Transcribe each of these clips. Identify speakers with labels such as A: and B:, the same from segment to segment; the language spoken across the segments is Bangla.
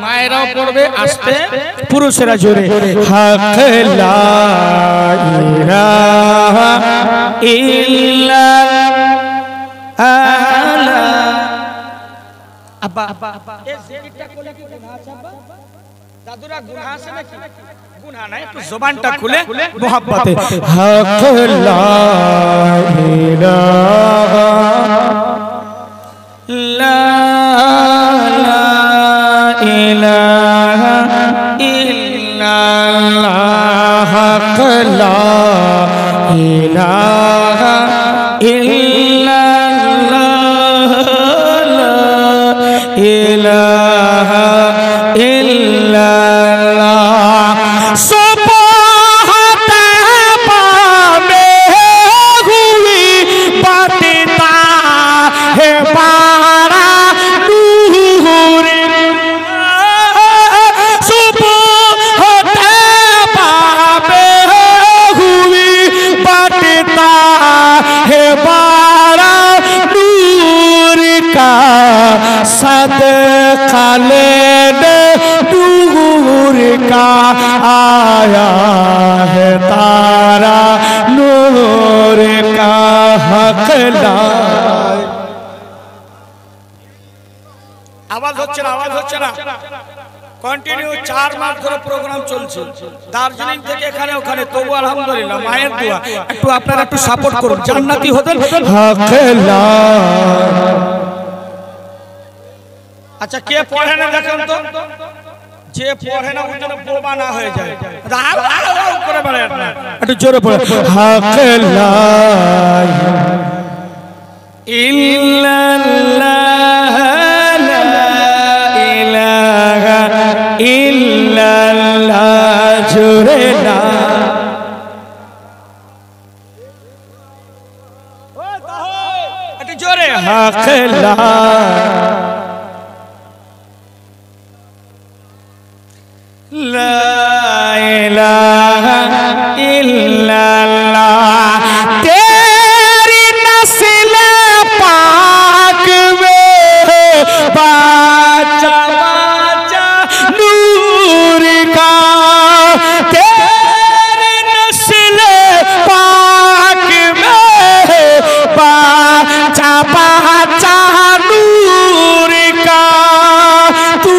A: মায়েরাও পড়বে আস্তে, পুরুষেরা জোরে। হক লা ইলাহা ইল্লাল্লাহ। আব্বা এই জিকিরটা করলে কি গুনাহ আছে আব্বা? দাদুরা গুনাহ আছে নাকি? গুনাহ নাই, একটু জবানটা খুলে মোহাব্বতে হক লা ইলাহা ইলাহা ইল্লাল্লাহ হক লা ইলাহা ইল্লাল্লাহ ইলাহা ইল্লাল্লাহ। সুবহাতে পাবে হুই বাতিতা হে পারা নূর। সুবহাতে পাবে হুই বাতিতা হে পারা নূর কা सदका लेने नूर का आया है तारा नूर का हक ला। आवाज হচ্ছে না, আওয়াজ হচ্ছে না। কন্টিনিউ 4 মাস ধরে প্রোগ্রাম চলছে, দার্জিলিং থেকে এখানে ওখানে, তবু আলহামদুলিল্লাহ মায়ের দোয়া। একটু আপনারা একটু সাপোর্ট করুন, জান্নাতি হতেন হক লা। আচ্ছা কে পড়ে না দেখেন তো, যে পড়ে না ওই জন্য বোবা না হয়ে যায়। করে বলে একটু জোরে পড়ে হক লা ইল্লাল্লাহ লা ইলাহা ইল্লাল্লাহ জোরে না। একটু জোরে হক লা লা ইলাহা ইল্লাল্লাহ। তেরি নসলে পাক মে বাচা বাচা নূর কা। তেরি নসলে পাক মে বাচা বাচা নূর কা। তू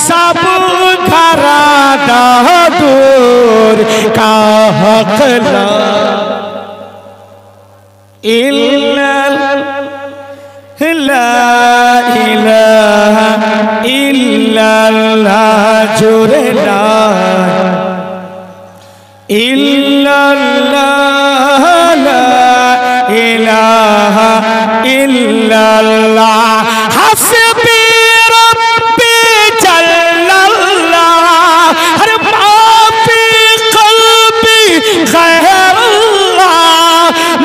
A: सब घराना दूर का हक ला इलाहा इल्लल्लाह जोरे ला इल्लल्लाह ला इलाहा इल्लल्लाह। हस्बी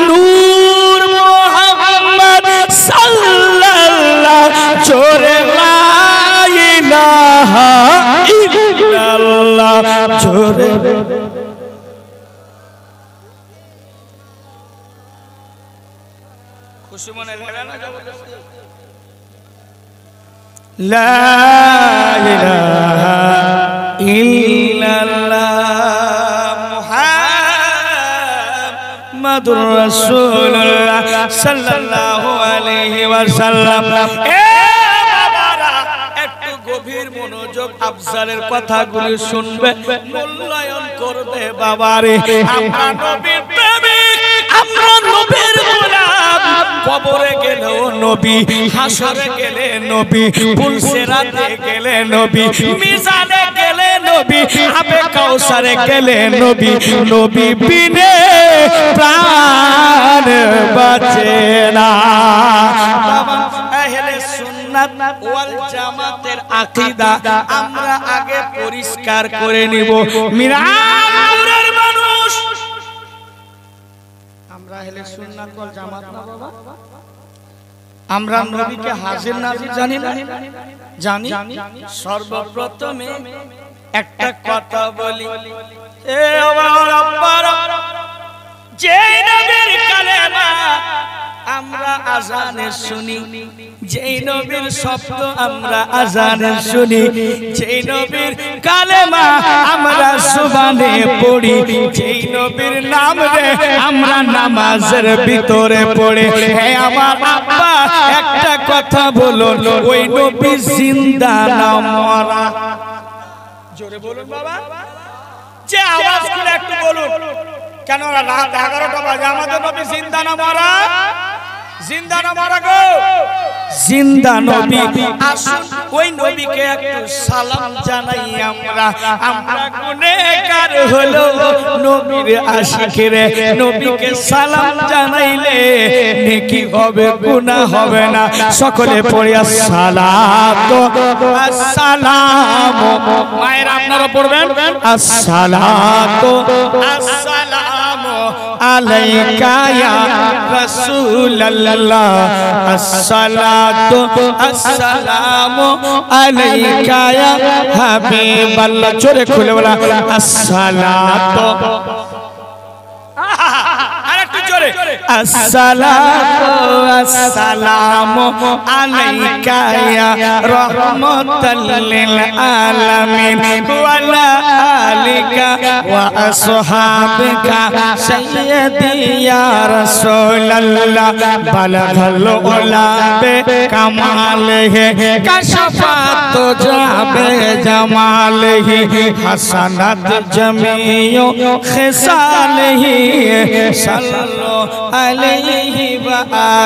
A: नूर मोहम्मद सल्लल्लाह जोरे ला इलाहा इल्लल्लाह जोरे। खुशी मने ला इलाहा इल्लल्लाह मुहम्मदुर রাসূলুল্লাহ সাল্লাল্লাহু আলাইহি ওয়াসাল্লাম। এ বাবারা একটু গভীর মনোযোগ আফজালের কথাগুলো শুনবে, মূল্যায়ন করবে বাবারে। আমরা নবীর প্রেমিক, আমরা নবীর গোলাম। কবরে গেলেও নবী, হাসরে গেলে নবী, পুলসিরাতে গেলে নবী, মিজানে গেলে নবী, আবে কাউসারে গেলে নবী। নবী বিনে প্রাণ বাঁচে না। আহলে সুন্নাত ওয়াল জামাতের আকীদা আমরা আগে পরিষ্কার করে নিব। মিরাপুরের মানুষ আমরা আহলে সুন্নাত ওয়াল জামাত না বাবা। আমরা নবীকে হাজির নাজির জানি না, জানি। সর্বপ্রথমে একটা কথা বলি, এ আমার আব্বারা যেই নবীর কালেমা আমরা আজানে শুনি, যেই নবীর শব্দ আমরা আজানে শুনি, যেই নবীর কালেমা আমরা জবানে পড়ি, যেই নবীর নাম রে আমরা নামাজের ভিতরে পড়ে। হে আমার আব্বা একটা কথা বলুন, ওই নবী জিন্দা না মরা? জোরে বলুন বাবা, যে আওয়াজ করে একটু বলুন। কেন রাত 11টা বাজে, আমাদের নবী জিন্দা না মরা? জিন্দা না মরা গো? জিন্দা নবী। আসুন ওই নবীকে একটু সালাম জানাই আমরা। আমরা গুনাহগার হলো নবীর আশিকেরে, নবীকে সালাম জানাইলে নেকি হবে, গুনাহ হবে না। সকলে পড়ি আসসালাতু আসসালামু। মায়েরা আপনারা পড়বেন আসসালাতু আসসালামু আলাইকা ইয়া রাসূলুল্লাহ, আসসালাতু আসসালামু আলাইকা ইয়া হাবিবাল্লাহ। জোরে খুলে বলা আসসালাতু, আরেকটু জোরে আসসালাতু আসসালামু আলাইকা ইয়া রাহমাতাল লিল আলামিন ওয়া আলা আলিকা ওয়া আসহাবিকা সাইয়্যিদি ইয়া রাসূলুল্লাহ। বালাগাল উলা বে কামালিহি কাশাফাত জাবে জামালিহি হাসানাত জামিউ খিসালিহি সাল্লু আলাইহি ওয়া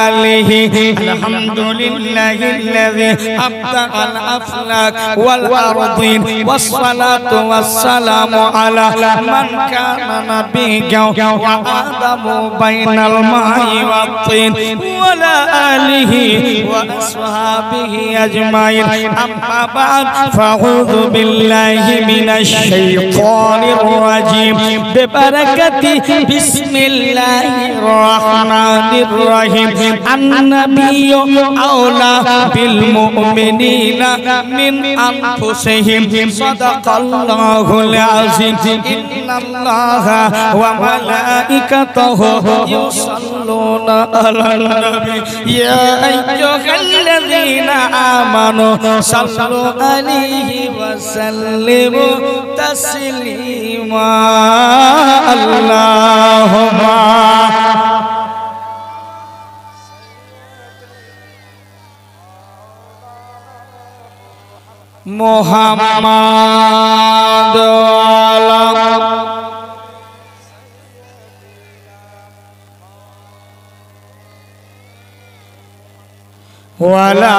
A: আলিহি। আলহামদুলিল্লাহিল্লাযী আবদাআল আফলাক ওয়াল আরদিন ওয়াস সালাতু ওয়াস সালামু আলা মান কানা নাবিয়্যান ওয়া আদামু বাইনাল মাই ওয়াত তিন ওয়া আলা আলিহি ওয়া আসহাবিহি আজমাইন। আম্মা বা'দ ফাআউযু বিল্লাহি মিনাশ শাইতানির রাজীম বিবারাকাতি বিসমিল্লাহির রাহমানির রহিম। আন-নাবিয়্যু আওলা বিল মুমিনিনা মিন আনফুসিহিম সাদাকাল্লাহুল আযীম। ইন্নাল্লাহা ওয়া মালাইকাতাহু ইউসাল্লুনা আলান নবী ইয়া আইয়ুহাল্লাযীনা আমানু সাল্লু আলাইহি ওয়া সাল্লিমু তাসলিমা। আল্লাহুম্মা মুহাম্মাদ ওয়া আলা